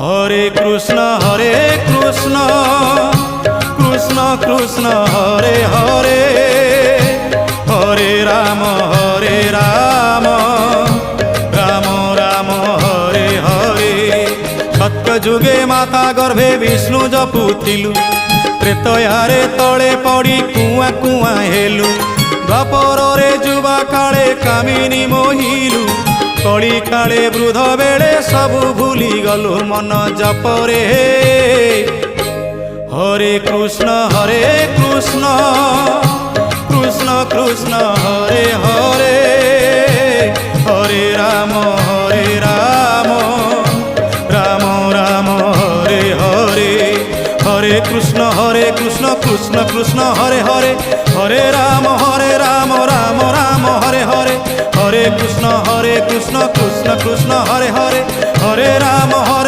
হরে কৃষ্ণ কৃষ্ণ কৃষ্ণ হরে হরে, হরে রাম রাম রাম হরে হরে। সত্য যুগে মাতা গর্ভে বিষ্ণু জপুଥିଲୁ, ତ୍ରେତୟାରେ ତଳେ ପଡ଼ି କୁଆଁ କୁଆଁ ହେଲୁ। ଦ୍ୱାପରରେ ଯୁବା କାଳେ କାମିନୀ ମୋହିଲୁ, କଳି କାଳେ ବୃଦ୍ଧ ବେଳେ ସବୁ ଭୁଲି ଗଲୁ ମନ ଜପରେ। হরে কৃষ্ণ কৃষ্ণ কৃষ্ণ হরে হরে, হরে রাম রাম রাম হরে হরে। হরে কৃষ্ণ কৃষ্ণ কৃষ্ণ হরে হরে, হরে রাম রাম রাম হরে হরে। হরে কৃষ্ণ কৃষ্ণ কৃষ্ণ হরে হরে, হরে রাম